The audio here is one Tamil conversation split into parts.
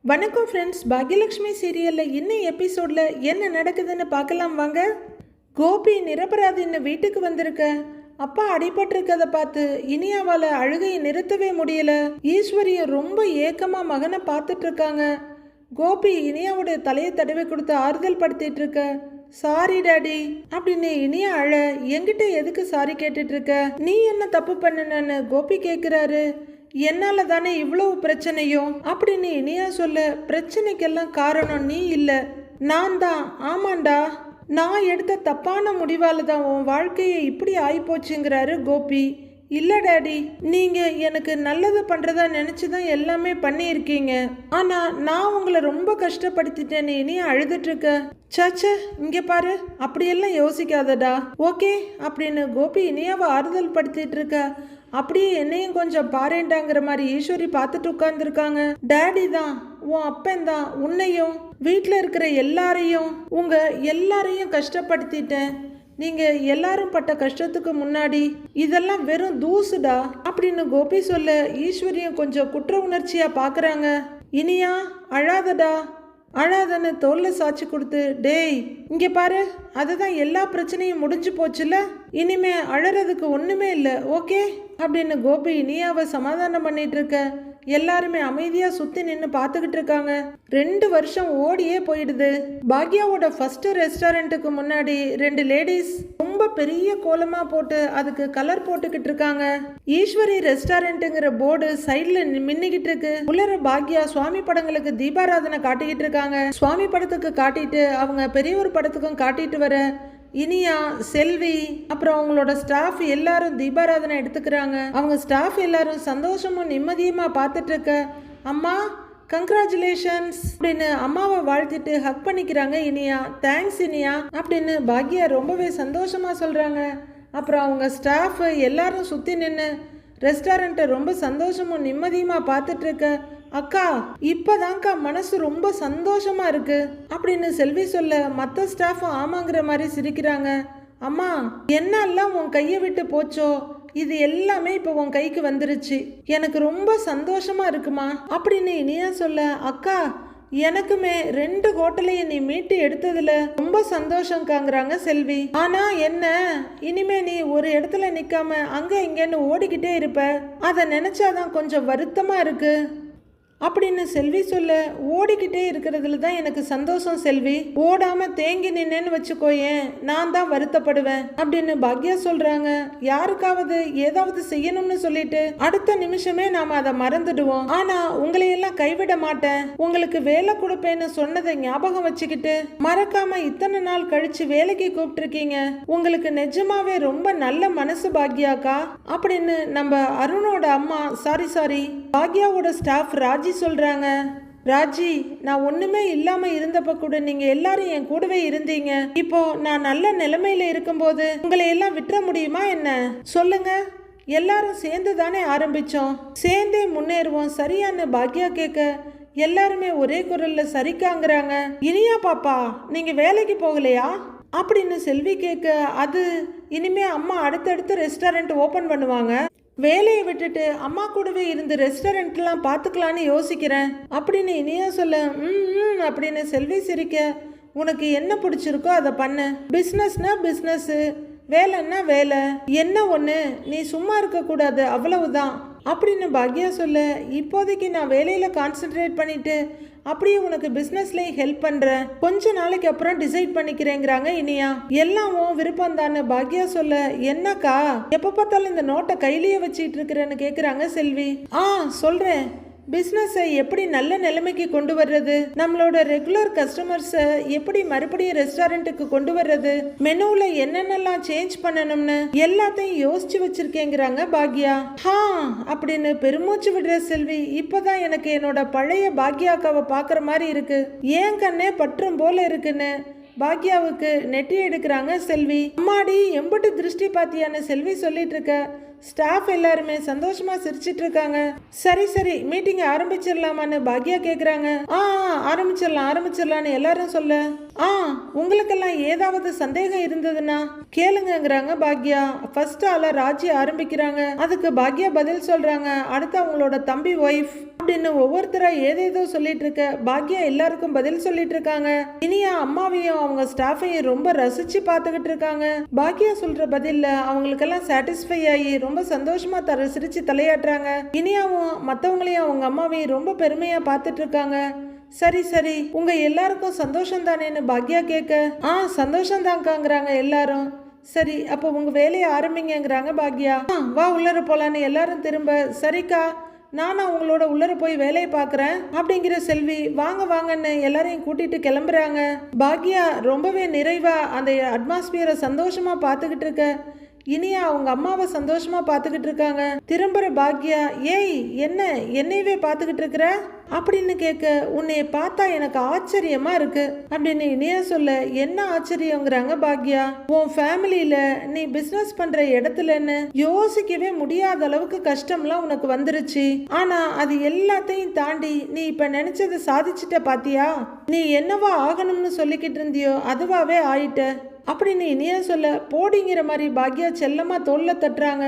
வணக்கம் ஃப்ரெண்ட்ஸ், பாக்யலட்சுமி சீரியலில் இன்னும் எபிசோடில் என்ன நடக்குதுன்னு பார்க்கலாம் வாங்க. கோபி நிரபராதின்னு வீட்டுக்கு வந்திருக்க அப்பா அடிபட்டிருக்கதை பார்த்து இனியாவால் அழுகையை நிறுத்தவே முடியல. ஈஸ்வரியை ரொம்ப ஏக்கமாக மகனை பார்த்துட்டு இருக்காங்க. கோபி இனியாவோட தலையை தடவை கொடுத்து ஆறுதல் படுத்திட்டு இருக்க. சாரி டாடி அப்படின்னு இனியா அழ, என்கிட்ட எதுக்கு சாரி கேட்டுட்டு இருக்க, நீ என்ன தப்பு பண்ணுனன்னு கோபி கேட்குறாரு. என்னால தானே இவ்வளவு பிரச்சனையும் அப்படின்னு இனியா சொல்ல, பிரச்சனைக்கெல்லாம் காரணம் நீ இல்லை, நான் தான். ஆமாண்டா, நான் எடுத்த தப்பான முடிவால தான் உன் வாழ்க்கையை இப்படி ஆயிப்போச்சுங்கிறாரு கோபி. இல்லை டாடி, நீங்கள் எனக்கு நல்லது பண்ணுறதா நினச்சி தான் எல்லாமே பண்ணியிருக்கீங்க. ஆனால் நான் உங்களை ரொம்ப கஷ்டப்படுத்திட்டேன்னு இனி அழுதுட்ருக்க. சாச்சா, இங்கே பாரு, அப்படியெல்லாம் யோசிக்காதடா, ஓகே அப்படின்னு கோபி இனியாவை ஆறுதல் படுத்திட்டு இருக்க. அப்படியே என்னையும் கொஞ்சம் பாருண்டாங்கிற மாதிரி ஈஸ்வரி பார்த்துட்டு உட்கார்ந்துருக்காங்க. டேடி தான், உன் அப்பன் தான், உன்னையும் வீட்டில் இருக்கிற எல்லாரையும் எல்லாரையும் கஷ்டப்படுத்திட்டேன். நீங்க எல்லாரும் பட்ட கஷ்டத்துக்கு முன்னாடி இதெல்லாம் வெறும் தூசுடா அப்படின்னு கோபி சொல்ல, ஈஸ்வரியும் கொஞ்சம் குற்ற உணர்ச்சியா பாக்குறாங்க. இனியா அழாதடா, அழாதன்னு தோல்ல சாட்சி கொடுத்து, டேய் இங்க பாரு, அதுதான் எல்லா பிரச்சனையும் முடிஞ்சு போச்சுல, இனிமே அழறதுக்கு ஒண்ணுமே இல்லை, ஓகே அப்படின்னு கோபி இனியாவை சமாதானம் பண்ணிட்டு இருக்க. எல்லாருமே அமைதியா சுத்தி நின்று பார்த்துக்கிட்டு இருக்காங்க. 2 வருஷம் ஓடியே போயிடுது. பாக்யாவோட ஃபர்ஸ்ட் ரெஸ்டாரண்ட்டுக்கு முன்னாடி 2 லேடிஸ் ரொம்ப பெரிய கோலமா போட்டு அதுக்கு கலர் போட்டுக்கிட்டு இருக்காங்க. ஈஸ்வரி ரெஸ்டாரண்ட்டுங்கிற போர்டு சைட்ல மின்னிக்கிட்டு இருக்கு. உள்ளர பாக்யா சுவாமி படங்களுக்கு தீபாராதனை காட்டிக்கிட்டு இருக்காங்க. சுவாமி படத்துக்கு காட்டிட்டு அவங்க பெரியவர் படத்துக்கும் காட்டிட்டு வர இனியா, செல்வி, அப்புறம் அவங்களோட ஸ்டாஃப் எல்லாரும் தீபாராதனை எடுத்துக்கிறாங்க. அவங்க ஸ்டாஃப் எல்லாரும் சந்தோஷமும் நிம்மதியுமா பார்த்துட்டு இருக்க. அம்மா கங்க்ராச்சுலேஷன்ஸ் அப்படின்னு அம்மாவை வாழ்த்திட்டு ஹக் பண்ணிக்கிறாங்க இனியா. தேங்க்ஸ் இனியா அப்படின்னு பாக்யா ரொம்பவே சந்தோஷமா சொல்றாங்க. அப்புறம் அவங்க ஸ்டாஃப் எல்லாரும் சுத்தி நின்று ரெஸ்டாரண்ட்டை ரொம்ப சந்தோஷமும் நிம்மதியுமா பார்த்துட்டு இருக்க. அக்கா, இப்பதான்க்கா மனசு ரொம்ப சந்தோஷமா இருக்கு அப்படின்னு செல்வி சொல்ல, மற்ற ஸ்டாஃபும் ஆமாங்கிற மாதிரி சிரிக்கிறாங்க. அம்மா, என்னெல்லாம் உன் கையை விட்டு போச்சோ இது எல்லாமே இப்போ உன் கைக்கு வந்துருச்சு, எனக்கு ரொம்ப சந்தோஷமா இருக்குமா அப்படின்னு இனியா சொல்ல, அக்கா எனக்குமே 2 ஹோட்டலையும் நீ மீட்டு எடுத்ததுல ரொம்ப சந்தோஷங்காங்கிறாங்க செல்வி. ஆனா என்ன, இனிமே நீ ஒரு இடத்துல நிக்காம அங்க இங்கன்னு ஓடிக்கிட்டே இருப்ப, அதை நினைச்சாதான் கொஞ்சம் வருத்தமா இருக்கு அப்படின்னு செல்வி சொல்ல, ஓடிக்கிட்டே இருக்கிறதுல தான் எனக்கு சந்தோஷம் செல்வி, ஓடாம தேங்கி நின்னேன்னு வச்சுக்கோயேன் நான் தான் வருத்தப்படுவேன் அப்படின்னு பாக்யா சொல்றாங்க. யாருக்காவது ஏதாவது செய்யணும்னு சொல்லிட்டு அடுத்த நிமிஷமே நாம அதை மறந்துடுவோம். ஆனா உங்களையெல்லாம் கைவிட மாட்டேன், உங்களுக்கு வேலை கொடுப்பேன்னு சொன்னதை ஞாபகம் வச்சுக்கிட்டு மறக்காம இத்தனை நாள் கழிச்சு வேலைக்கு கூப்பிட்டுருக்கீங்க. உங்களுக்கு நிஜமாவே ரொம்ப நல்ல மனசு பாக்யாக்கா அப்படின்னு நம்ம அருணோட அம்மா சாரி பாக்யாவோட ஸ்டாஃப் ராஜி சொல்றாங்க. ராஜி, நான் ஒண்ணுமே இல்லாம இருந்தப்ப கூட நீங்க எல்லாரும் என் கூடவே இருந்தீங்க. இப்போ நான் நல்ல நிலைமையில இருக்கும்போது உங்களை எல்லாம் விட்டுற முடியுமா என்ன சொல்லுங்க? எல்லாரும் சேர்ந்து தானே ஆரம்பிச்சோம், சேர்ந்தே முன்னேறுவோம் சரியான்னு பாக்யா கேட்க, எல்லாருமே ஒரே குரல்ல சரிக்காங்கிறாங்க. இனியா பாப்பா, நீங்க வேலைக்கு போகலையா அப்படின்னு செல்வி கேட்க, அது இனிமே அம்மா அடுத்தடுத்து ரெஸ்டாரண்ட் ஓபன் பண்ணுவாங்க, வேலையை விட்டுட்டு அம்மா கூடவே இருந்து ரெஸ்டாரண்ட்லாம் பார்த்துக்கலான்னு யோசிக்கிறேன் அப்படின்னு இனியா சொல்ல, அப்படின்னு செல்வி சிரிக்க, உனக்கு என்ன பிடிச்சிருக்கோ அதை பண்ணு, பிஸ்னஸ்னா பிஸ்னஸ்ஸு, வேலைன்னா வேலை, என்ன ஒன்று நீ சும்மா இருக்கக்கூடாது அவ்வளவுதான் அப்படின்னு பாக்யா சொல்ல, இப்போதைக்கு நான் வேலையில் கான்சென்ட்ரேட் பண்ணிட்டு அப்படியே உனக்கு பிஸ்னஸ்லேயும் ஹெல்ப் பண்ணுறேன், கொஞ்ச நாளைக்கு அப்புறம் டிசைட் பண்ணிக்கிறேங்கிறாங்க இனியா. எல்லாம் விருப்பம் தானே பாக்யா சொல்ல, என்னக்கா எப்போ பார்த்தாலும் இந்த நோட்டை கையிலேயே வச்சுட்டு இருக்கிறேன்னு கேட்குறாங்க செல்வி. சொல்கிறேன், பிஸ்னஸை எப்படி நல்ல நிலைமைக்கு கொண்டு வர்றது, நம்மளோட ரெகுலர் கஸ்டமர்ஸை எப்படி மறுபடியும் ரெஸ்டாரண்ட்டுக்கு கொண்டு வர்றது, மெனுவில் என்னென்னலாம் சேஞ்ச் பண்ணணும்னு எல்லாத்தையும் யோசிச்சு வச்சிருக்கேங்கிறாங்க பாக்யா. அப்படின்னு பெருமூச்சு விடுற செல்வி, இப்போதான் எனக்கு என்னோட பழைய பாக்யாக்காவை பார்க்குற மாதிரி இருக்கு, ஏன் கண்ணே பற்றும் போல இருக்குன்னு பாக்யாவுக்கு நெட்டி எடுக்கிறாங்க செல்வி. அம்மாடி எம்பட்டு திருஷ்டி பாத்தியான்னு செல்வி சொல்லிட்டு இருக்க. ஸ்டாஃப் எல்லாருமே சந்தோஷமா சிரிச்சிட்டு இருக்காங்க. சரி மீட்டிங் ஆரம்பிச்சிடலாமான்னு பாக்யா கேக்குறாங்க. ஆரம்பிச்சிடலாம்னு எல்லாரும் சொல்ல, ஆ, உங்களுக்கெல்லாம் ஏதாவது சந்தேகம் இருந்ததுன்னா கேளுங்கங்கிறாங்க பாக்யா. ஃபர்ஸ்ட் ஆள ராஜி ஆரம்பிக்கிறாங்க. அதுக்கு பாக்யா பதில் சொல்றாங்க. அடுத்து அவங்களோட தம்பி ஒய்ஃப் அப்படின்னு ஒவ்வொருத்தரா ஏதேதோ சொல்லிட்டு இருக்க பாக்யா எல்லாருக்கும் பதில் சொல்லிட்டு இருக்காங்க. இனியா அம்மாவையும் அவங்க ஸ்டாஃபையும் ரொம்ப ரசிச்சு பார்த்துக்கிட்டு இருக்காங்க. பாக்யா சொல்ற பதில்ல அவங்களுக்கெல்லாம் சாட்டிஸ்ஃபை ஆகி ரொம்ப சந்தோஷமா சிரிச்சு தலையாட்டுறாங்க. இனியாவும் மற்றவங்களையும் அவங்க அம்மாவையும் ரொம்ப பெருமையா பார்த்துட்டு இருக்காங்க. சரி சரி, உங்க எல்லாருக்கும் சந்தோஷம் தானேன்னு பாக்யா கேட்க, சந்தோஷம் தாங்காங்கிறாங்க எல்லாரும். சரி, அப்போ உங்க வேலையை ஆரம்பிங்கிறாங்க பாக்யா. வா உள்ளர போலான்னு எல்லாரும் திரும்ப, சரிக்கா நானும் அவங்களோட உள்ளர போய் வேலையை பார்க்குறேன் அப்படிங்கிற செல்வி வாங்க வாங்கன்னு எல்லாரையும் கூட்டிட்டு கிளம்புறாங்க. பாக்யா ரொம்பவே நிறைவா அந்த அட்மாஸ்பியரை சந்தோஷமா பார்த்துக்கிட்டு இருக்க இனியா அவங்க அம்மாவை சந்தோஷமா பார்த்துக்கிட்டு இருக்காங்க. திரும்புற பாக்யா, ஏய் என்ன என்னையவே பார்த்துக்கிட்டு இருக்கிற அப்படின்னு கேட்க, உன்னைய பார்த்தா எனக்கு ஆச்சரியமா இருக்கு அப்படின்னு இனியா சொல்ல, என்ன ஆச்சரியங்கிறாங்க பாக்யா. உன் ஃபேமிலியில நீ பிசினஸ் பண்ற இடத்துலன்னு யோசிக்கவே முடியாத அளவுக்கு கஷ்டம்லாம் உனக்கு வந்துருச்சு. ஆனா அது எல்லாத்தையும் தாண்டி நீ இப்ப நினைச்சதை சாதிச்சுட்ட பாத்தியா. நீ என்னவா ஆகணும்னு சொல்லிக்கிட்டு இருந்தியோ அதுவாவே ஆயிட்ட அப்படின்னு இனியா சொல்ல, போடிங்கிற மாதிரி பாக்யா செல்லமா தோல்ல தட்டுறாங்க.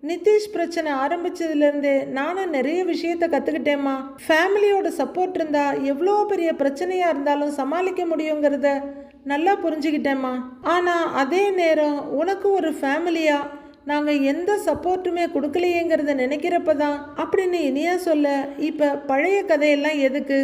நிதிஷ் பிரச்சனை ஆரம்பிச்சதுலேருந்தே நானும் நிறைய விஷயத்த கற்றுக்கிட்டேம்மா. ஃபேமிலியோட சப்போர்ட் இருந்தால் எவ்வளோ பெரிய பிரச்சனையாக இருந்தாலும் சமாளிக்க முடியுங்கிறத நல்லா புரிஞ்சுக்கிட்டேம்மா. ஆனால் அதே நேரம் உனக்கு ஒரு ஃபேமிலியாக நாங்கள் எந்த சப்போர்ட்டுமே கொடுக்கலையேங்கிறத நினைக்கிறப்ப தான் அப்படின்னு இனியா சொல்ல, இப்போ பழைய கதையெல்லாம் எதுக்கு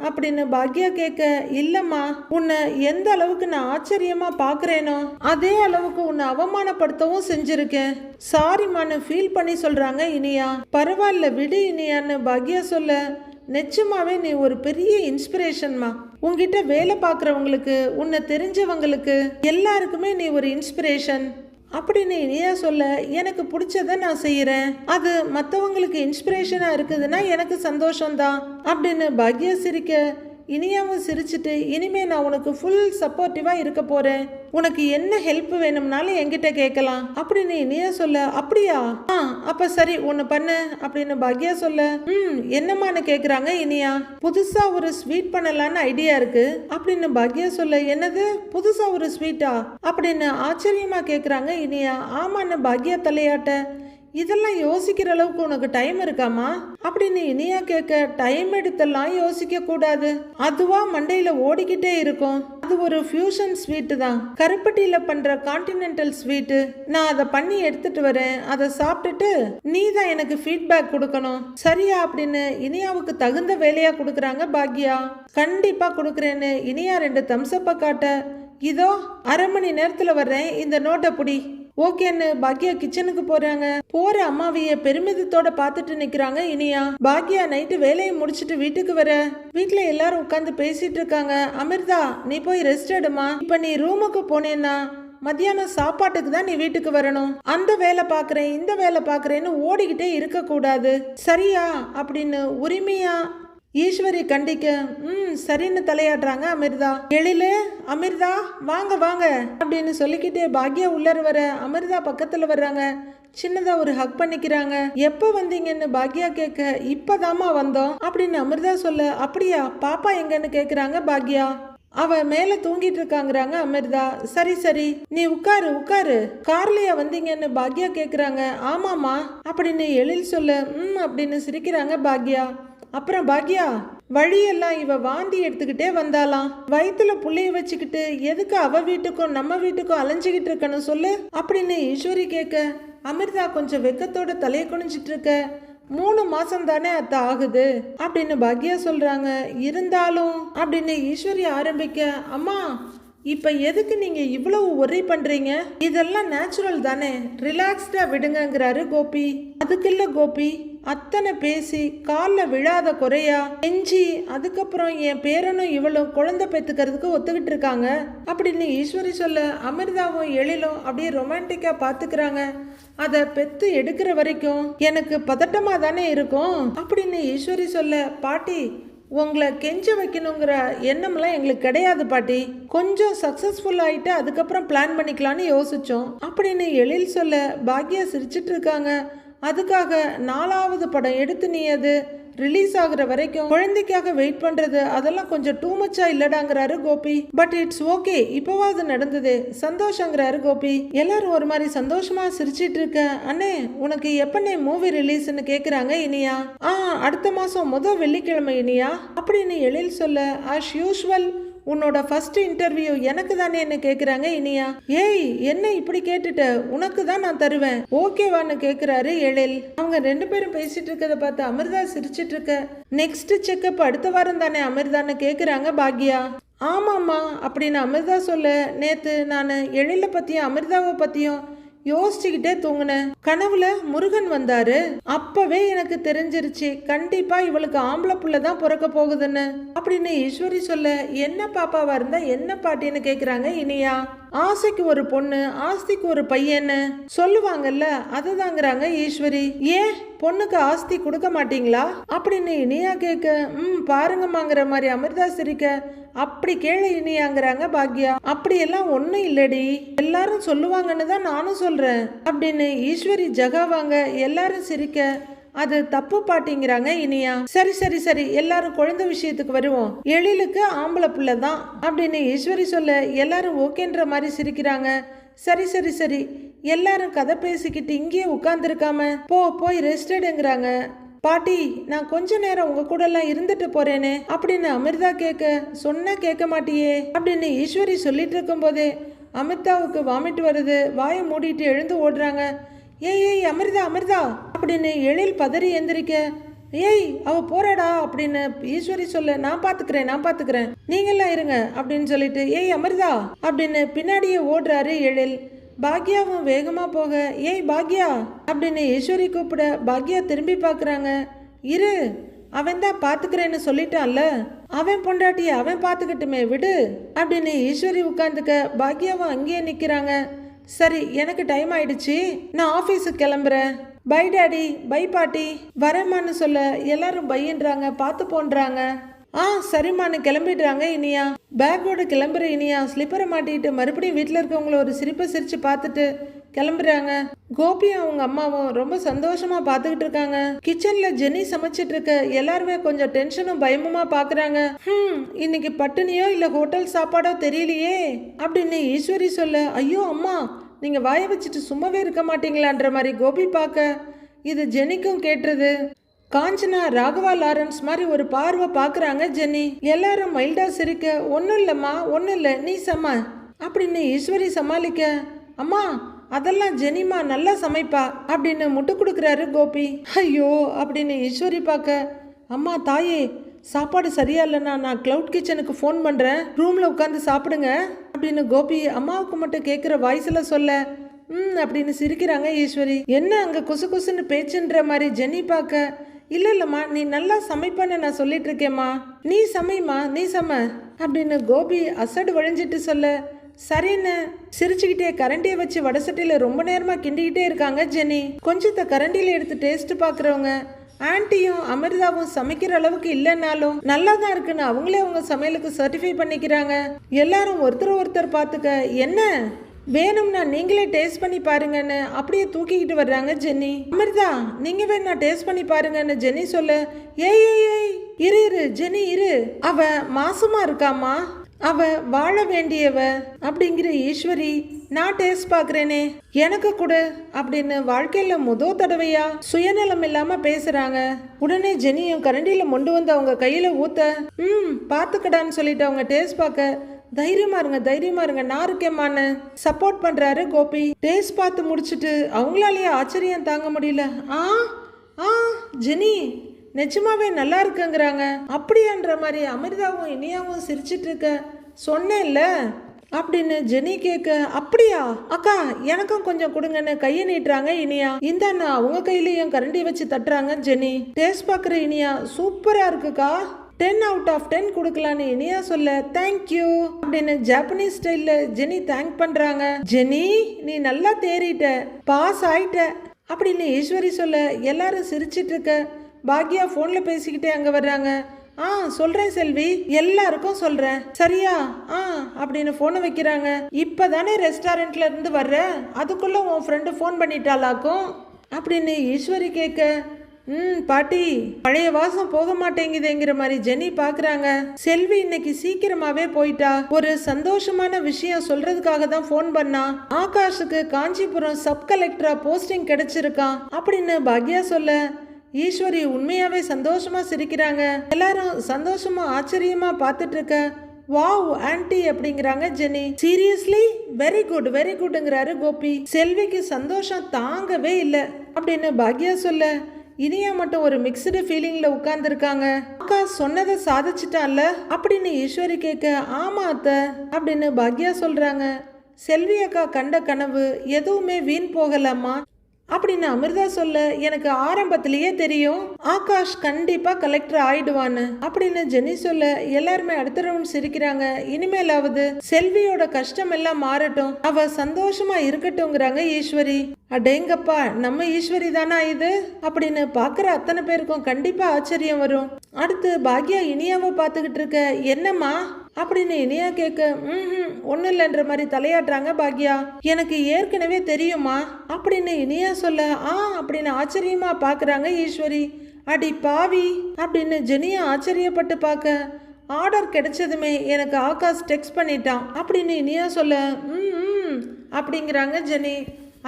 அப்படின்னு பாக்யா கேட்க, இல்லைம்மா உன்னை எந்த அளவுக்கு நான் ஆச்சரியமா பார்க்குறேனோ அதே அளவுக்கு உன்னை அவமானப்படுத்தவும் செஞ்சுருக்கேன். சாரிம்மான்னு ஃபீல் பண்ணி சொல்கிறாங்க இனியா. பரவாயில்ல விடு இனியான்னு பாக்யா சொல்ல, நிச்சயமாவே நீ ஒரு பெரிய இன்ஸ்பிரேஷன்மா. உங்ககிட்ட வேலை பார்க்குறவங்களுக்கு உன்னை தெரிஞ்சவங்களுக்கு எல்லாருக்குமே நீ ஒரு இன்ஸ்பிரேஷன் அப்படின்னு இனியா சொல்ல, எனக்கு பிடிச்சதை நான் செய்கிறேன், அது மற்றவங்களுக்கு இன்ஸ்பிரேஷனாக இருக்குதுன்னா எனக்கு சந்தோஷம்தான் அப்படின்னு பாக்யா சிரிக்க, இனியாவும் சிரிச்சுட்டு, இனிமே நான் உனக்கு ஃபுல் சப்போர்ட்டிவாக இருக்க போகிறேன், உனக்கு என்ன ஹெல்ப் வேணும்னாலும் என்கிட்ட கேட்கலாம் அப்படின்னு இனியா சொல்ல, அப்படியா அப்போ சரி ஒன்று பண்ணு அப்படின்னு பாக்யா சொல்ல, என்னம்மான்னு கேட்குறாங்க இனியா. புதுசாக ஒரு ஸ்வீட் பண்ணலான்னு ஐடியா இருக்கு அப்படின்னு பாக்யா சொல்ல, என்னது புதுசாக ஒரு ஸ்வீட்டா அப்படின்னு ஆச்சரியமாக கேட்குறாங்க இனியா. ஆமான்னு பாக்யா தலையாட்ட, இதெல்லாம் யோசிக்கிற அளவுக்கு உனக்கு டைம் இருக்காமா அப்படின்னு இனியா கேட்க, டைம் எடுத்தெல்லாம் யோசிக்க கூடாது, அதுவா மண்டையில ஓடிக்கிட்டே இருக்கும். அது ஒரு ஃபியூஷன் ஸ்வீட்டு தான், கருப்பட்டியில பண்ற கான்டினென்டல் ஸ்வீட்டு. நான் அதை பண்ணி எடுத்துட்டு வரேன், அதை சாப்பிட்டுட்டு நீ தான் எனக்கு ஃபீட்பேக் கொடுக்கணும், சரியா அப்படின்னு இனியாவுக்கு தகுந்த வேலையா கொடுக்குறாங்க பாக்யா. கண்டிப்பா கொடுக்குறேன்னு இனியா 2 தம்ஸ்அப்பை காட்ட, இதோ அரை மணி நேரத்துல வர்றேன், இந்த நோட்டை புடி ஓகேன்னு பாக்யா கிச்சனுக்கு போறாங்க. போற அம்மாவைய பெருமிதத்தோட பார்த்துட்டு நிக்கிறாங்க இனியா. பாக்யா நைட்டு வேலையை முடிச்சுட்டு வீட்டுக்கு வர, வீட்டுல எல்லாரும் உட்காந்து பேசிட்டு இருக்காங்க. அமிர்தா நீ போய் ரெஸ்ட் எடுமா, இப்ப நீ ரூமுக்கு போனேன்னா மத்தியானம் சாப்பாட்டுக்கு தான் நீ வீட்டுக்கு வரணும், அந்த வேலை பாக்குறேன் இந்த வேலை பாக்குறேன்னு ஓடிக்கிட்டே இருக்க கூடாது, சரியா அப்படின்னு உரிமையா ஈஸ்வரி கண்டிக்க, சரின்னு தலையாடுறாங்க அமிர்தா. எழிலு அமிர்தா வாங்க வாங்க அப்படின்னு சொல்லிக்கிட்டே பாக்யா உள்ளர வர, அமிர்தா பக்கத்துல வர்றாங்க. சின்னதா ஒரு ஹக் பண்ணிக்கிறாங்க. எப்ப வந்தீங்கன்னு பாக்யா கேட்க, இப்பதாமா வந்தோம் அப்படின்னு அமிர்தா சொல்ல, அப்படியா பாப்பா எங்கன்னு கேக்குறாங்க பாக்யா. அவ மேல தூங்கிட்டு இருக்காங்கிறாங்க அமிர்தா. சரி சரி நீ உட்காரு உட்காரு, கார்லயா வந்தீங்கன்னு பாக்யா கேக்குறாங்க. ஆமாமா அப்படின்னு எழில் சொல்ல, அப்படின்னு சிரிக்கிறாங்க பாக்யா. அப்புறம் பாக்யா வழியெல்லாம் இவ வாந்தி எடுத்துக்கிட்டே வந்தாலாம், வயிற்றுல புள்ளைய வச்சுக்கிட்டு எதுக்கு அவ வீட்டுக்கும் நம்ம வீட்டுக்கும் அலைஞ்சிக்கிட்டு இருக்கணும் சொல்லு அப்படின்னு ஈஸ்வரி கேட்க, அமிர்தா கொஞ்சம் வெக்கத்தோட தலையை குனிஞ்சிட்டு இருக்க, 3 மாசம் தானே அத்தை ஆகுது அப்படின்னு பாக்யா சொல்றாங்க. இருந்தாலும் அப்படின்னு ஈஸ்வரி ஆரம்பிக்க, அம்மா இப்ப எதுக்கு நீங்க இவ்வளவு ஒர்ரி பண்றீங்க, இதெல்லாம் நேச்சுரல் தானே, ரிலாக்ஸ்டா விடுங்கிறாரு கோபி. அதுக்கு இல்ல கோபி, அத்தனை பேசி காலில் விழாத குறையா எஞ்சி அதுக்கப்புறம் என் பேரனும் இவளும் குழந்தை பெற்றுக்கிறதுக்கு ஒத்துக்கிட்டு இருக்காங்க அப்படின்னு ஈஸ்வரி சொல்ல, அமிர்தாவும் எழிலும் அப்படியே ரொமான்டிக்கா பார்த்துக்கிறாங்க. அதை பெத்து எடுக்கிற வரைக்கும் எனக்கு பதட்டமாக தானே இருக்கும் அப்படின்னு ஈஸ்வரி சொல்ல, பாட்டி உங்களை கெஞ்ச வைக்கணுங்கிற எண்ணம்லாம் எங்களுக்கு கிடையாது பாட்டி, கொஞ்சம் சக்சஸ்ஃபுல் ஆயிட்டு அதுக்கப்புறம் பிளான் பண்ணிக்கலான்னு யோசிச்சோம் அப்படின்னு எழில் சொல்ல, பாக்யா சிரிச்சிட்டு இருக்காங்க. அதுக்காக 4வது படம் எடுத்து நீ அது ரிலீஸ் ஆகுற வரைக்கும் குழந்தைக்காக வெயிட் பண்றது அதெல்லாம் கொஞ்சம் டூ மச்சா இல்லடாங்கிறாரு கோபி. பட் இட்ஸ் ஓகே, இப்பவாது நடந்தது, சந்தோஷங்கிறாரு கோபி. எல்லாரும் ஒரு மாதிரி சந்தோஷமா சிரிச்சிட்டு இருக்க. அண்ணே உனக்கு எப்பனே மூவி ரிலீஸ்னு கேக்குறாங்க இனியா. அடுத்த மாசம் முதல் வெள்ளிக்கிழமை இனியா அப்படின்னு எழில் சொல்ல, ஆஸ் யூஸ்வல் உன்னோட ஃபர்ஸ்ட் இன்டர்வியூ எனக்கு தானே என்ன கேக்குறாங்க இனியா. ஏய் என்ன இப்படி கேட்டுட்ட, உனக்கு தான் நான் தருவேன், ஓகேவான்னு கேக்குறாரு எழில். அவங்க ரெண்டு பேரும் பேசிட்டு இருக்கத பார்த்து அமிர்தா சிரிச்சிட்டு இருக்க. நெக்ஸ்ட் செக்அப் அடுத்த வாரம் தானே அமிர்தான்னு கேக்குறாங்க பாக்யா. ஆமாம்மா அப்படின்னு அமிர்தா சொல்ல, நேத்து நான் எழில பத்தியும் அமிர்தாவை பத்தியும் யோசிச்சுக்கிட்டே தூங்கினேன். கனவுல முருகன் வந்தாரு. அப்பவே எனக்கு தெரிஞ்சிருச்சு கண்டிப்பா இவளுக்கு ஆம்பளை புள்ள தான் பிறக்க போகுதுன்னு அப்படின்னு ஈஸ்வரி சொல்ல, என்ன பாப்பாவா இருந்தா என்ன பாட்டின்னு கேக்குறாங்க இனியா. ஆசைக்கு ஒரு பொண்ணு ஆஸ்திக்கு ஒரு பையன்னு சொல்லுவாங்கல்ல, அதுதாங்கிறாங்க ஈஸ்வரி. ஏன் பொண்ணுக்கு ஆஸ்தி கொடுக்க மாட்டீங்களா அப்படின்னு இனியா கேட்க, பாருங்கம்மாங்கிற மாதிரி அமிர்தா சிரிக்க, அப்படி கேளு இனியாங்கிறாங்க பாக்யா. அப்படி எல்லாம் ஒன்னும் இல்லடி, எல்லாரும் சொல்லுவாங்கன்னு தான் நானும் சொல்றேன் அப்படின்னு ஈஸ்வரி ஜகாவாங்க. எல்லாரும் சிரிக்க, அது தப்பு பாட்டிங்கிறாங்க இனியா. சரி சரி சரி எல்லாரும் குழந்தை விஷயத்துக்கு வருவோம், எழிலுக்கு ஆம்பளை பிள்ளை தான் அப்படின்னு ஈஸ்வரி சொல்ல, எல்லாரும் ஓகேன்ற மாதிரி சிரிக்கிறாங்க. சரி சரி சரி எல்லாரும் கதை பேசிக்கிட்டு இங்கேயே உட்கார்ந்துருக்காம போய் ரெஸ்ட் எடுங்கிறாங்க. பாட்டி நான் கொஞ்ச நேரம் உங்க கூட எல்லாம் இருந்துட்டு போறேனே அப்படின்னு அமிர்தா கேட்க, சொன்னா கேட்க மாட்டியே அப்படின்னு ஈஸ்வரி சொல்லிட்டு இருக்கும் போதே அமிர்தாவுக்கு வாமிட் வருது. வாயை மூடிட்டு எழுந்து ஓடுறாங்க. ஏய் அமிர்தா அமிர்தா அப்படின்னு எழில் பதறி எந்திரிக்க, ஏய் அவ போறாடா அப்படின்னு ஈஸ்வரி சொல்ல, நான் பாத்துக்கிறேன் நீங்கெல்லாம் இருங்க அப்படின்னு சொல்லிட்டு, ஏய் அமிர்தா அப்படின்னு பின்னாடியே ஓடுறாரு எழில். பாக்யாவும் வேகமா போக, ஏய் பாக்யா அப்படின்னு ஈஸ்வரி கூப்பிட பாக்யா திரும்பி பாக்குறாங்க. இரு அவன் தான் பாத்துக்கிறேன்னு சொல்லிட்டான்ல, அவன் பொண்டாட்டிய அவன் பாத்துக்கிட்டுமே விடு அப்படின்னு ஈஸ்வரி உட்காந்துக்க. பாக்யாவும் அங்கேயே நிக்கிறாங்க. சரி எனக்கு டைம் ஆயிடுச்சு, நான் ஆஃபீஸுக்கு கிளம்புறேன், பை டாடி பை பாட்டி வரேம்மான்னு சொல்ல, எல்லாரும் பையன்றாங்க பார்த்து போன்றாங்க. சரிம்மான்னு கிளம்பிடுறாங்க இனியா. பேக்கோடு கிளம்புற இனியா ஸ்லிப்பரை மாட்டிட்டு மறுபடியும் வீட்டில் இருக்கவங்கள ஒரு சிரிப்பை சிரிச்சு பார்த்துட்டு கிளம்புறாங்க. கோபியும் அவங்க அம்மாவும் ரொம்ப சந்தோஷமா பார்த்துக்கிட்டு இருக்காங்க. கிச்சன்ல ஜெனி சமைச்சிட்டு இருக்க. எல்லாருமே கொஞ்சம் டென்ஷனும் பயமுமா பாக்குறாங்க. இன்னைக்கு பட்டினியோ இல்ல ஹோட்டல் சாப்பாடோ தெரியலையே அப்படின்னு ஈஸ்வரி சொல்ல, ஐயோ அம்மா நீங்க வாய வச்சுட்டு சும்மாவே இருக்க மாட்டீங்களான்ற மாதிரி கோபி பார்க்க, இது ஜெனிக்கும் கேட்டுருது. காஞ்சனா ராகவா லாரன்ஸ் மாதிரி ஒரு பார்வை பாக்குறாங்க ஜெனி. எல்லாரும் மைல்டா சிரிக்க, ஒன்னும் இல்லம்மா ஒன்னும் இல்லை நீ சம அப்படின்னு ஈஸ்வரி சமாளிக்க, அம்மா அதெல்லாம் ஜெனிமா நல்லா சமைப்பா அப்படின்னு முட்டு கொடுக்குறாரு கோபி. ஐயோ அப்படின்னு ஈஸ்வரி பார்க்க, அம்மா தாயே சாப்பாடு சரியா இல்லைன்னா நான் கிளவுட் கிச்சனுக்கு ஃபோன் பண்ணுறேன், ரூமில் உட்காந்து சாப்பிடுங்க அப்படின்னு கோபி அம்மாவுக்கு மட்டும் கேட்குற வாய்ஸில் சொல்ல, அப்படின்னு சிரிக்கிறாங்க ஈஸ்வரி. என்ன அங்கே குசு குசுன்னு பேச்சுன்ற மாதிரி ஜெனி பார்க்க, இல்லைம்மா நீ நல்லா சமைப்பான்னு நான் சொல்லிட்டு இருக்கேம்மா, நீ சமைமா நீ சம அப்படின்னு கோபி அசடு வழிஞ்சிட்டு சொல்ல, சரின்னு சிரிச்சுக்கிட்டே கரண்டியை வச்சு வடசட்டியில் ரொம்ப நேரமாக கிண்டிக்கிட்டே இருக்காங்க ஜெனி. கொஞ்சத்தை கரண்டியில் எடுத்து டேஸ்ட் பார்க்குறவங்க ஆன்ட்டியும் அமிர்தாவும் சமைக்கிற அளவுக்கு இல்லைன்னாலும் நல்லா தான் இருக்குன்னு அவங்களே அவங்க சமையலுக்கு சர்டிஃபை பண்ணிக்கிறாங்க. எல்லாரும் ஒருத்தர் பார்த்துக்க, என்ன வேணும்னா நீங்களே டேஸ்ட் பண்ணி பாருங்கன்னு அப்படியே தூக்கிக்கிட்டு வர்றாங்க ஜெனி. அமிர்தா நீங்க வேணா டேஸ்ட் பண்ணி பாருங்கன்னு ஜெனி சொல்ல, ஏய் இரு ஜெனி இரு, அவ மாசமா இருக்காமா, அவ வாழ வேண்டியவ அப்படிங்கிற ஈஸ்வரி, நான் டேஸ்ட் பாக்குறேனே எனக்கு கொடு அப்படின்னு வாழ்க்கையில முதல் தடவையா சுயநலம் இல்லாம பேசுறாங்க. உடனே ஜெனியும் கரண்டியில மொண்டு வந்து அவங்க கையில ஊத்த, பாத்துக்கடான்னு சொல்லிட்டு அவங்க டேஸ்ட் பார்க்க, தைரியமா இருங்க நான் இருக்கேம்மான்னு சப்போர்ட் பண்றாரு கோபி. டேஸ்ட் பார்த்து முடிச்சுட்டு அவங்களாலேயே ஆச்சரியம் தாங்க முடியல. ஜெனி நிஜமாவே நல்லா இருக்குங்கிறாங்க அப்படியான்ற மாதிரி அமிர்தாவும் இனியாவும் சிரிச்சிட்டு இருக்க. சொன்னேன்ல அப்படின்னு ஜெனி கேட்க, அப்படியா அக்கா எனக்கும் கொஞ்சம் கொடுங்கன்னு கையை நீட்டுறாங்க இனியா. இந்தாண்ணா அவங்க கையிலையும் கரண்டி வச்சு தட்டுறாங்க ஜெனி. டேஸ்ட் பார்க்குற இனியா, சூப்பரா இருக்குக்கா, 10 out of 10 கொடுக்கலான்னு இனியா சொல்ல, தேங்க்யூ அப்படின்னு ஜாப்பனீஸ் ஸ்டைல்ல ஜெனி தேங்க் பண்றாங்க. ஜெனி நீ நல்லா தேறிட்ட, பாஸ் ஆயிட்ட அப்படின்னு ஈஸ்வரி சொல்ல, எல்லாரும் சிரிச்சிட்டு இருக்க. பாக்யா போன்ல பேசிக்கிட்டே அங்க வர்றாங்க. சொல்றேன் செல்வி, எல்லாருக்கும் சொல்றேன் சரியா அப்படின்னு போனை வைக்கிறாங்க. இப்பதானே ரெஸ்டாரண்ட்ல இருந்து வர்ற, அதுக்குள்ள உன் ஃப்ரெண்டு போன் பண்ணிட்டாளாக்கும் அப்படின்னு ஈஸ்வரி கேட்க, பாட்டி பழைய வாசம் போக மாட்டேங்குதுங்கிற மாதிரி ஜெனி பாக்குறாங்க. செல்வி இன்னைக்கு சீக்கிரமாவே போயிட்டா. ஒரு சந்தோஷமான விஷயம் சொல்றதுக்காக தான் போன் பண்ணா. ஆகாஷுக்கு காஞ்சிபுரம் சப் கலெக்டரா போஸ்டிங் கிடைச்சிருக்கான் அப்படின்னு பாக்யா சொல்ல ஈஸ்வரி உண்மையாவே சந்தோஷமா சிரிக்கிறாங்க. எல்லாரும் சந்தோஷமா ஆச்சரியமா பார்த்துட்டு இருக்க. வாவ் ஆன்ட்டி அப்படிங்கிறாங்க Jenny. Seriously very good very குட்ங்கிறாரு கோபி. செல்விக்கு சந்தோஷம் தாங்கவே இல்லை அப்படின்னு பாக்யா சொல்ல இனியா மட்டும் ஒரு மிக்சடு ஃபீலிங்ல உட்கார்ந்துருக்காங்க. அக்கா சொன்னதை சாதிச்சிட்டான்ல அப்படின்னு ஈஸ்வரி கேட்க ஆமா அத்தை அப்படின்னு பாக்யா சொல்றாங்க. செல்வி அக்கா கண்ட கனவு எதுவுமே வீண் போகலாமா அப்படின்னு அமிர்தா சொல்ல எனக்கு ஆரம்பத்திலேயே தெரியும் ஆகாஷ் கண்டிப்பா கலெக்டர் ஆயிடுவான்னு அப்படின்னு ஜெனி சொல்ல எல்லாருமே அடுத்த ரவுண்ட் சிரிக்கிறாங்க. இனிமேலாவது செல்வியோட கஷ்டம் எல்லாம் மாறட்டும், அவ சந்தோஷமா இருக்கட்டும்ங்கிறாங்க ஈஸ்வரி. அடேங்கப்பா நம்ம ஈஸ்வரி தானா இது அப்படின்னு பாக்குற அத்தனை பேருக்கும் கண்டிப்பா ஆச்சரியம் வரும். அடுத்து பாக்யா இனியாவை பார்த்துக்கிட்டு இருக்க. என்னம்மா அப்படின்னு இனியா கேட்க ஒன்னும் இல்லைன்ற மாதிரி தலையாட்டுறாங்க பாக்யா. எனக்கு ஏற்கனவே தெரியுமா அப்படின்னு இனியா சொல்ல அப்படின்னு ஆச்சரியமா பாக்குறாங்க ஈஸ்வரி. அடி பாவி அப்படின்னு ஜெனியா ஆச்சரியப்பட்டு பார்க்க ஆர்டர் கிடைச்சதுமே எனக்கு ஆகாஷ் டெக்ஸ்ட் பண்ணிட்டான் அப்படின்னு இனியா சொல்ல அப்படிங்கிறாங்க ஜெனி.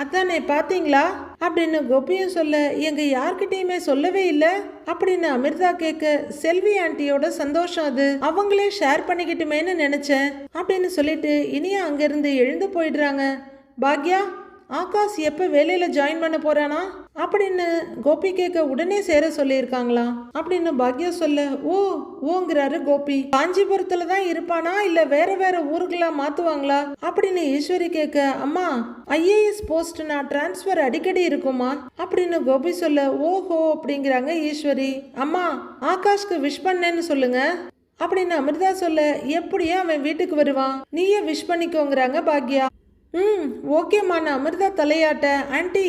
அதானே பார்த்தீங்களா அப்படின்னு கோபியும் சொல்ல எங்க யார்கிட்டயுமே சொல்லவே இல்லை அப்படின்னு அமிர்தா கேட்க செல்வி ஆண்டியோட சந்தோஷம் அது, அவங்களே ஷேர் பண்ணிக்கிட்டுமேன்னு நினைச்சேன் அப்படின்னு சொல்லிட்டு இனியா அங்கிருந்து எழுந்து போயிடுறாங்க. பாக்யா ஆகாஷ் எப்போ வேலையில் ஜாயின் பண்ண போறானா அப்படின்னு கோபி கேட்க உடனே சேர சொல்லியிருக்காங்களாம் அப்படின்னு பாக்யா சொல்ல ஓங்கிறாரு கோபி. காஞ்சிபுரத்துல தான் இருப்பானா இல்ல வேற வேற ஊருக்கெல்லாம் மாத்துவாங்களா அப்படின்னு ஈஸ்வரி கேட்க அம்மா IAS போஸ்ட் நான் டிரான்ஸ்ஃபர் அடிக்கடி இருக்குமா அப்படின்னு கோபி சொல்ல ஓஹோ அப்படிங்கிறாங்க ஈஸ்வரி. அம்மா ஆகாஷ்க்கு விஷ் பண்ணேன்னு சொல்லுங்க அப்படின்னு அமிர்தா சொல்ல எப்படியோ அவன் வீட்டுக்கு வருவான், நீயே விஷ் பண்ணிக்கோங்கிறாங்க பாக்யா. ஓகேம்மா நான் அமிர்தா தலையாட்ட. ஆண்டி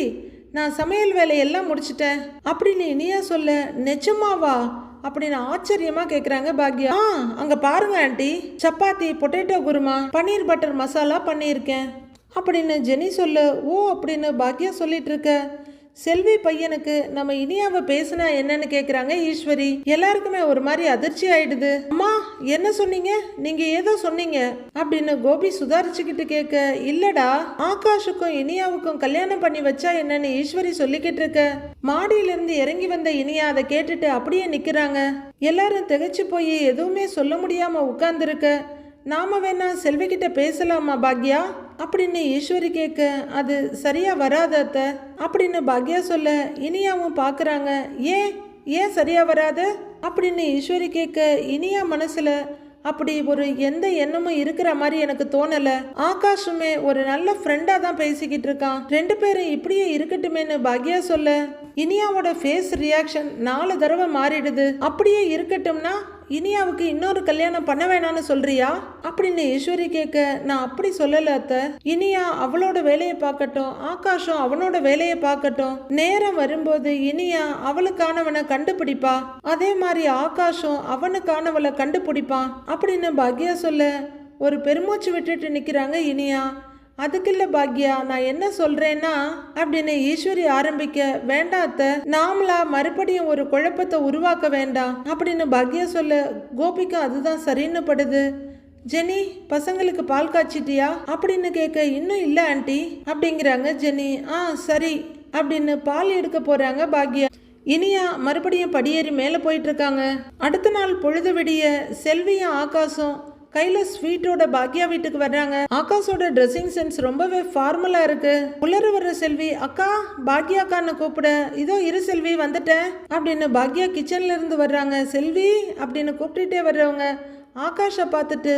நான் சமையல் வேலையெல்லாம் முடிச்சிட்டேன் அப்படின்னு இனியா சொல்ல நிஜமாவா அப்படின்னு ஆச்சரியமா கேக்குறாங்க பாக்யா. அங்க பாருங்க ஆண்டி, சப்பாத்தி பொட்டேட்டோ குருமா பன்னீர் பட்டர் மசாலா பண்ணியிருக்கேன் அப்படின்னு ஜெனி சொல்ல அப்படின்னு பாக்யா சொல்லிட்டு இருக்க. செல்வி பையனுக்கு நம்ம இனியாவை பேசினா என்னன்னு கேக்குறாங்க ஈஸ்வரி. எல்லாருக்குமே ஒரு மாதிரி அதிர்ச்சி ஆயிடுது. அம்மா என்ன சொன்னீங்க, நீங்க ஏதோ சொன்னீங்க அப்படின்னு கோபி சுதாரிச்சுக்கிட்டு கேட்க இல்லடா ஆகாஷுக்கும் இனியாவுக்கும் கல்யாணம் பண்ணி வச்சா என்னன்னு ஈஸ்வரி சொல்லிக்கிட்டு இருக்க. மாடியில இருந்து இறங்கி வந்த இனியா அதை கேட்டுட்டு அப்படியே நிக்கிறாங்க. எல்லாரும் திகைச்சு போய் எதுவுமே சொல்ல முடியாம உட்கார்ந்துருக்க. நாம வேணா செல்வி கிட்ட பேசலாமா பாக்யா அப்படின்னு ஈஸ்வரி கேட்க அது சரியா வராத அத்தை அப்படின்னு பாக்யா சொல்ல இனியாவும் பாக்குறாங்க. ஏன் சரியா வராது அப்படின்னு ஈஸ்வரி கேட்க இனியா மனசுல அப்படி ஒரு எந்த எண்ணமும் இருக்கிற மாதிரி எனக்கு தோணல. ஆகாஷுமே ஒரு நல்ல ஃப்ரெண்டா தான் பேசிக்கிட்டு இருக்கான், ரெண்டு பேரும் இப்படியே இருக்கட்டுமேன்னு பாக்யா சொல்ல இனியாவோட ஃபேஸ் ரியாக்ஷன் 4 தடவை மாறிடுது. அப்படியே இருக்கட்டும்னா இனியாவுக்கு இன்னொரு கல்யாணம் பண்ண வேணான்னு சொல்றியா அப்படின்னு ஈஸ்வரி கேட்க நான் அப்படி சொல்லல அத்தை. இனியா அவளோட வேலையை பார்க்கட்டும், ஆகாஷும் அவனோட வேலையை பார்க்கட்டும். நேரம் வரும்போது இனியா அவளுக்கானவனை கண்டுபிடிப்பா, அதே மாதிரி ஆகாஷும் அவனுக்கானவளை கண்டுபிடிப்பான் அப்படின்னு பாக்யா சொல்ல ஒரு பெருமூச்சு விட்டுட்டு நிக்கிறாங்க இனியா. அதுக்கு இல்ல பாக்யா நான் என்ன சொல்றேன்னா அப்படின்னு ஈஸ்வரி ஆரம்பிக்க வேண்டாம் அத்தை, நாமளா மறுபடியும் ஒரு குழப்பத்தை உருவாக்க வேண்டாம் அப்படின்னு பாக்யா சொல்ல கோபிக்கு அதுதான் சரின்னு படுது. ஜெனி பசங்களுக்கு பால் காய்ச்சிட்டியா அப்படின்னு கேட்க இன்னும் இல்லை ஆண்டி அப்படிங்கிறாங்க ஜெனி. சரி அப்படின்னு பால் எடுக்க போறாங்க பாக்யா. இனியா மறுபடியும் படியேறி மேலே போயிட்டு இருக்காங்க. அடுத்த நாள் பொழுது விடிய செல்வியும் ஆகாஷும் கையில ஸ்வீட்டோட பாக்யா வீட்டுக்கு வர்றாங்க. ஆகாஷோட ட்ரெஸ்ஸிங் சென்ஸ் ரொம்பவே ஃபார்மலா இருக்கு. உள்ளர வர்ற செல்வி அக்கா பாக்யா அக்கான்னு கூப்பிட இதோ இரு செல்வி வந்துட்டேன் அப்படின்னு பாக்யா கிச்சன்ல இருந்து வர்றாங்க. செல்வி அப்படின்னு கூப்பிட்டுட்டே வர்றவங்க ஆகாஷை பார்த்துட்டு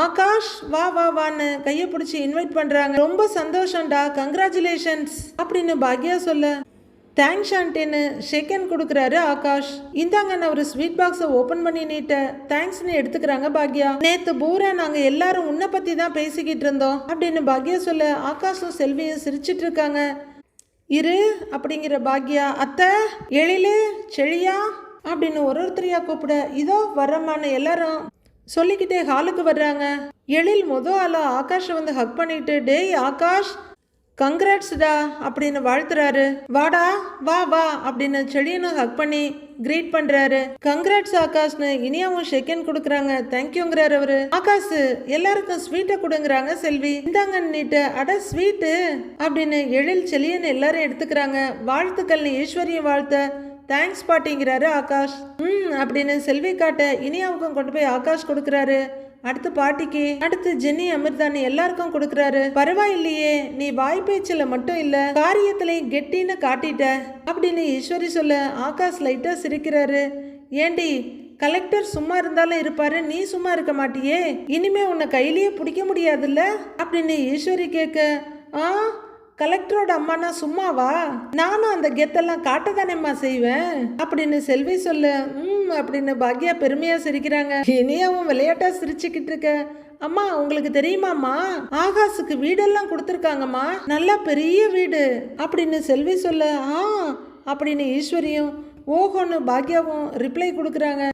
ஆகாஷ் வா வா வான்னு கையை பிடிச்சி இன்வைட் பண்றாங்க. ரொம்ப சந்தோஷம்டா, கங்க்ராச்சுலேஷன்ஸ் அப்படின்னு பாக்யா சொல்ல தேங்க்ஸ் ஆண்டின்னு ஷேக்கன் கொடுக்குறாரு ஆகாஷ். இந்தாங்க நான் ஒரு ஸ்வீட் பாக்ஸை ஓப்பன் பண்ணி நீட்ட தேங்க்ஸ்ன்னு எடுத்துக்கிறாங்க பாக்யா. நேத்து பூரா நாங்க எல்லாரும் உன்னை பத்தி தான் பேசிக்கிட்டு இருந்தோம் அப்படின்னு பாக்யா சொல்ல ஆகாஷும் செல்வியும் சிரிச்சிட்டு இருக்காங்க. இரு அப்படிங்கிற பாக்யா அத்தை எழிலு செழியா அப்படின்னு ஒருத்தரையா கூப்பிட இதோ வர்றமான எல்லாரும் சொல்லிக்கிட்டே ஹாலுக்கு வர்றாங்க. எழில் ஆளா ஆகாஷை வந்து ஹக் பண்ணிட்டு டேய் ஆகாஷ் கங்க்ராட்ஸ்டா அப்படின்னு வாழ்த்துறாரு. வாடா வா வா அப்படின்னு செடியனும் ஹக் பண்ணி கிரீட் பண்றாரு. கங்க்ராட்ஸ் ஆகாஷ்னு இனியாவும் செகண்ட் கொடுக்குறாங்க. தேங்க்யூங்கிறாரு அவரு. ஆகாஷ் எல்லாருக்கும் ஸ்வீட்டை கொடுங்குறாங்க செல்வி. இந்தாங்கன்னுட்டு அட ஸ்வீட்டு அப்படின்னு எழில் செலியன் எல்லாரும் எடுத்துக்கிறாங்க. வாழ்த்துக்கள்னு ஈஸ்வரியை வாழ்த்த தேங்க்ஸ் பாட்டிங்கிறாரு ஆகாஷ். அப்படின்னு செல்வி காட்ட இனியாவுக்கும் கொண்டு போய் ஆகாஷ் கொடுக்குறாரு. அடுத்து பாட்டிக்கு, அடுத்து ஜென்னி அமிர்தான்னு எல்லாருக்கும் கொடுக்குறாரு. பரவாயில்லையே, நீ வாய்ப்பேச்சில் மட்டும் இல்ல காரியத்திலையும் கெட்டின்னு காட்டிட்ட அப்படின்னு ஈஸ்வரி சொல்ல ஆகாஷ் லைட்டா சிரிக்கிறாரு. ஏண்டி கலெக்டர் சும்மா இருந்தாலும் இருப்பாரு, நீ சும்மா இருக்க மாட்டியே, இனிமே உன்னை கையிலேயே பிடிக்க முடியாதுல்ல அப்படின்னு ஈஸ்வரி கேட்க, கலெக்டரோட அம்மானா சும்மாவா, நானும் அந்த கெத்தெல்லாம் காட்டதானேம்மா செய்வேன் அப்படின்னு செல்வி சொல்ல அப்படின்னு பாக்யா பெருமையா சிரிக்கிறாங்க. இனியாவும் விளையாட்டா சிரிச்சுக்கிட்டு இருக்க. அம்மா உங்களுக்கு தெரியுமாம்மா, ஆகாஷுக்கு வீடெல்லாம் கொடுத்துருக்காங்கம்மா, நல்லா பெரிய வீடு அப்படின்னு செல்வி சொல்ல அப்படின்னு ஈஸ்வரியும் ஓஹோன்னு பாக்யாவும் ரிப்ளை கொடுக்குறாங்க.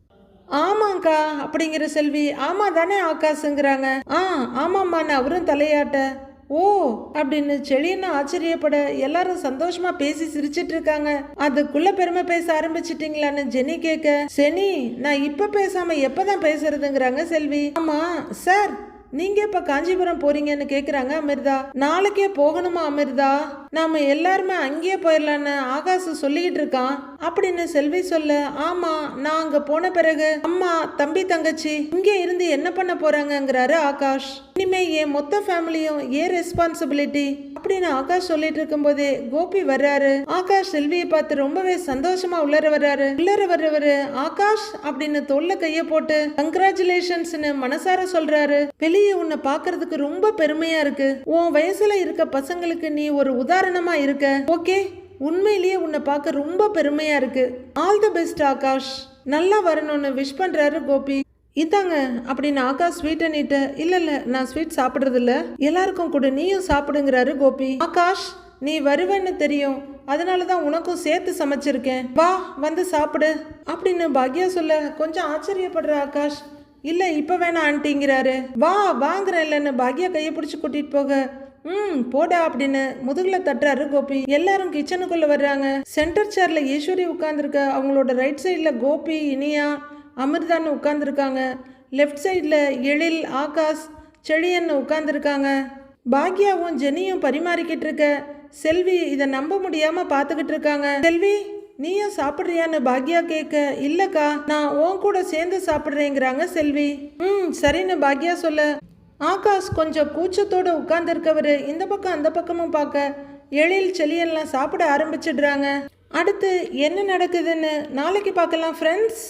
ஆமாங்க்கா அப்படிங்கிற செல்வி ஆமா தானே ஆகாஷுங்கிறாங்க. ஆமாம்மான்னு அவரும் தலையாட்ட ஓ அப்படின்னு செழின்னு ஆச்சரியப்பட எல்லாரும் சந்தோஷமா பேசி சிரிச்சிட்டு இருக்காங்க. அதுக்குள்ள பெருமை பேச ஆரம்பிச்சிட்டீங்களான்னு ஜெனி கேட்க, செனி நான் இப்ப பேசாம எப்பதான் பேசுறதுங்கிறாங்க செல்வி. ஆமா சார், நீங்க இப்ப காஞ்சிபுரம் போறீங்கன்னு கேக்குறாங்க அமிர்தா. நாளைக்கே போகணுமா அமிர்தா, நாம எல்லாருமே அங்கேயே போயிடலான்னு ஆகாஷ் சொல்லிக்கிட்டு இருக்கான் அப்படின்னு செல்வி சொல்ல, ஆமா நான் அங்க போன பிறகு அம்மா தம்பி தங்கச்சி இங்கே இருந்து என்ன பண்ண போறாங்கிறாரு ஆகாஷ். இனிமே என் மொத்த ஃபேமிலியும் ஏன் ரெஸ்பான்சிபிலிட்டி அப்படின்னு ஆகாஷ் சொல்லிட்டு இருக்கும் போதே கோபி வர்றாரு. ஆகாஷ் செல்வியை பார்த்து ரொம்பவே சந்தோஷமா உள்ளர வர்றவரு ஆகாஷ் அப்படின்னு தோல்ல கைய போட்டு கங்க்ராச்சுலேஷன்ஸ்னு மனசார சொல்றாரு. வெளியே உன்னை பாக்குறதுக்கு ரொம்ப பெருமையா இருக்கு, உன் வயசுல இருக்க பசங்களுக்கு நீ ஒரு உதாரணமா இருக்க, ஓகே உண்மையிலேயே உன்னை பார்க்க ரொம்ப பெருமையா இருக்கு, ஆல் தி பெஸ்ட் ஆகாஷ், நல்லா வரணும்னு விஷ் பண்றாரு கோபி. இதாங்க அப்படின்னு ஆகாஷ் ஸ்வீட்டை நீட்ட, இல்ல நான் ஸ்வீட் சாப்பிடுறது இல்ல, எல்லாருக்கும் கூட நீயும் சாப்பிடுங்கிறாரு கோபி. ஆகாஷ் நீ வருவேன்னு தெரியும், அதனாலதான் உனக்கும் சேர்த்து சமைச்சிருக்கேன், வா வந்து சாப்பிடு அப்படின்னு பாக்யா சொல்ல கொஞ்சம் ஆச்சரியப்படுற ஆகாஷ், இல்ல இப்ப வேணா ஆண்டிங்கிறாரு. வா வாங்குறேன் இல்லைன்னு பாக்யா கையை பிடிச்சி கூட்டிட்டு போக, போடா அப்படின்னு முதுகுல தட்டுறாரு கோபி. எல்லாரும் கிச்சனுக்குள்ள வர்றாங்க. சென்டர் சேர்ல ஈஸ்வரி உட்கார்ந்துருக்க, அவங்களோட ரைட் சைட்ல கோபி இனியா அமிர்தான்னு உட்கார்ந்துருக்காங்க. லெஃப்ட் சைடில் எழில் ஆகாஷ் செழியன்னு உட்கார்ந்துருக்காங்க. பாக்யாவும் ஜெனியும் பரிமாறிக்கிட்டு இருக்க செல்வி இதை நம்ப முடியாம பார்த்துக்கிட்டு இருக்காங்க. செல்வி நீயும் சாப்பிட்றியான்னு பாக்யா கேட்க, இல்லக்கா நான் உன் கூட சேர்ந்து சாப்பிட்றேங்கிறாங்க செல்வி. சரின்னு பாக்யா சொல்ல ஆகாஷ் கொஞ்சம் கூச்சத்தோடு உட்கார்ந்துருக்கவர் இந்த பக்கம் அந்த பக்கமும் பார்க்க எழில் செழியெல்லாம் சாப்பிட ஆரம்பிச்சிடுறாங்க. அடுத்து என்ன நடக்குதுன்னு நாளைக்கு பார்க்கலாம் ஃப்ரெண்ட்ஸ்.